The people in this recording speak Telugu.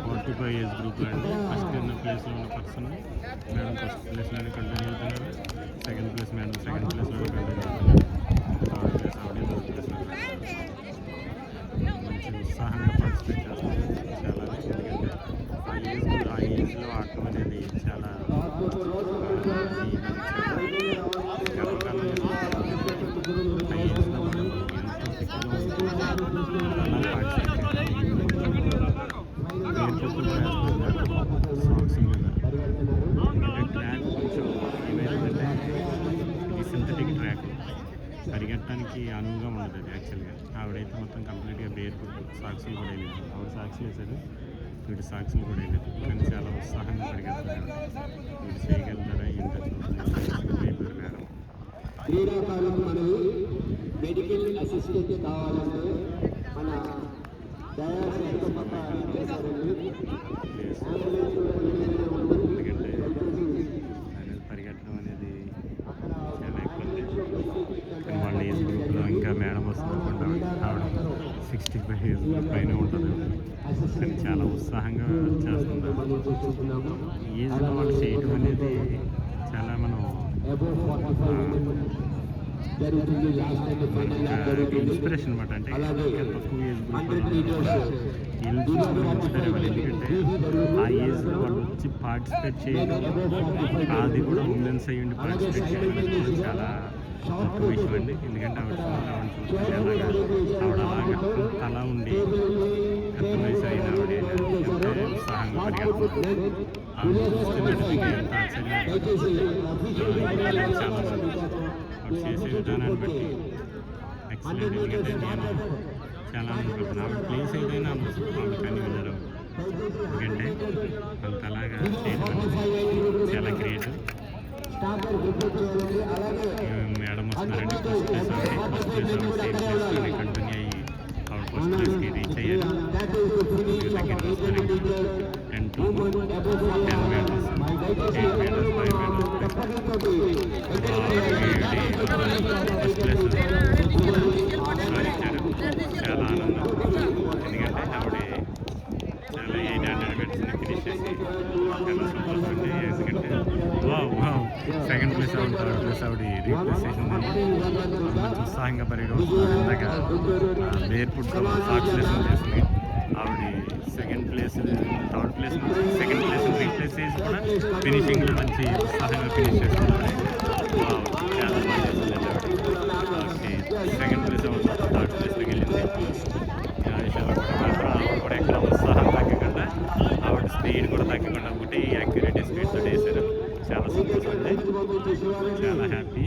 45 ఏజ్ గ్రూప్లో అండి ఫస్ట్ ఉన్న ప్లేస్లో ఉన్న పర్సన్ మేడం ఫస్ట్ ప్లేస్లోనే కంటిన్యూ అవుతున్నారు. సెకండ్ ప్లేస్ మేడం సెకండ్ ప్లేస్లోనే కంటిన్యూ అవుతున్నారు. థర్డ్ ప్లేస్ ఆవిడ థర్డ్ ప్లేస్లో మంచి ఉత్సాహంగా పార్టిసిపేట్ చేస్తున్నారు. చాలా ఎందుకంటే ఆ ఏజ్లో ఆడటం అనేది చాలా గర్వకారణం. ఆ ఏజ్లో వాళ్ళు ఎంతో ఫిట్గా ఉంటున్నారు. అలా పార్టిసిపేట్ సాక్సింగ్ మీద ఎందుకంటే ట్రాక్ కొంచెం ఏమైందంటే ఇది సింథటిక్ ట్రాక్ పరిగెట్టడానికి అనువుగా ఉండదు అది యాక్చువల్గా. ఆవిడైతే మొత్తం కంప్లీట్గా బేర్ ఫుట్ సాక్సులు కూడా వేయలేదు. ఆవిడ సాక్సులు వేశారు, వీటి సాక్సులు కూడా వేయలేదు. కానీ చాలా ఉత్సాహంగా పరిగెడుతున్నారు. వీడు చేయగలుగుతారా ఏంటో అయిపోయారు మేడం. క్రీడాకారులకు మనవి మెడికల్ అసిస్టెంట్ కావాలంటే మన ఎందుకంటే పరిగెట్టడం అనేది చాలా ఎక్కువ ఉంది. కానీ వాళ్ళ ఏజ్ గ్రూప్లో ఇంకా మేడం వస్తుందనుకుంటా. ఆవిడ 65 ఏజ్ గ్రూప్ పైన ఉంటుంది. కానీ చాలా ఉత్సాహంగా చేస్తున్నారు. ఏజ్లో వాళ్ళు చేయటం అనేది చాలా మనం ఇన్స్పిరేషన్ అనమాట. అంటే ఇంకా తక్కువ ఏజ్ గ్రూప్ వీళ్ళు చూసుకుని ఇన్స్పైర్ అవ్వాలి. ఎందుకంటే ఆ ఏజ్లో వాళ్ళు వచ్చి పార్టిసిపేట్ చేయడం, అది కూడా ఉమెన్స్ అయ్యండి పార్టిసిపేట్ చేయడం అనేది చాలా గొప్ప విషయం అండి. ఎందుకంటే ఆవిడ చూసుకుంటే అలాగా ఆవిడ అలాగా అలా ఉండి ఎంత వయసు అయిన ఆవిడ ఎంతో ఉత్సాహంగా పరిగెడుతున్నారు. ఆవిడ చూస్తే మనకి ఎంత ఆశ్చర్యం. చాలా ఆవిడ చేసే విధానాన్ని బట్టి ఎక్సలెంట్. ఎందుకంటే నేను చాలా అనుకుంటున్నాను ఆవిడ ప్లేస్ ఏదైనా అందరూ ఆవిడ కానీ వినరు. ఎందుకంటే అంత అలాగా చేయడం చాలా గ్రేట్. మేడం వస్తున్నారండి. ఫస్ట్ ప్లేస్ ఆవిడ ఫస్ట్ ప్లేస్ ఆవిడ సేమ్ ప్లేస్లోనే కంటిన్యూ అయ్యి ఆవిడ ఫస్ట్ ప్లేస్కి రీచ్ అయ్యారు. సెకండ్ వస్తున్నారండి 10 to 10 meters, 8 meters, 5 meters first place సాధించారు. చాలా ఆనందం. ఎందుకంటే ఆవిడ చాలా 800 మీటర్స్ని ఫినిష్ చేసి చాలా సంతోషండి. ఎందుకంటే సెకండ్ ప్లేస్ ఆవిడ థర్డ్ ప్లేస్ ఆవిడ రీప్లేస్ చేసింది. మంచి ఉత్సాహంగా పరిగెడుతున్నారు. ఇందాక బేర్ ఫుట్తో సాక్స్ లెసన్ చేసింది ఆవిడ. సెకండ్ ప్లేస్ థర్డ్ ప్లేస్ నుంచి సెకండ్ ప్లేస్ రీప్లేస్ చేసి కూడా ఫినిషింగ్లో మంచి ఉత్సాహంగా ఫినిష్ చేస్తున్నారు. చాలా బాగా చేస్తుంది ఆవిడ. ఓకే, సెకండ్ ప్లేస్ ఆవిడ థర్డ్ ప్లేస్లోకి వెళ్ళింది. ఆ విషయాల్లో కూడా మాత్రం ఆవిడ కూడా ఎక్కడ ఉత్సాహం తగ్గకుండా ఆవిడ స్పీడ్ కూడా తగ్గకుండా ఒకటి యాక్యురేట్ స్పీడ్తో వేశారు. చాలా సంతోషం అండి, చాలా హ్యాపీ.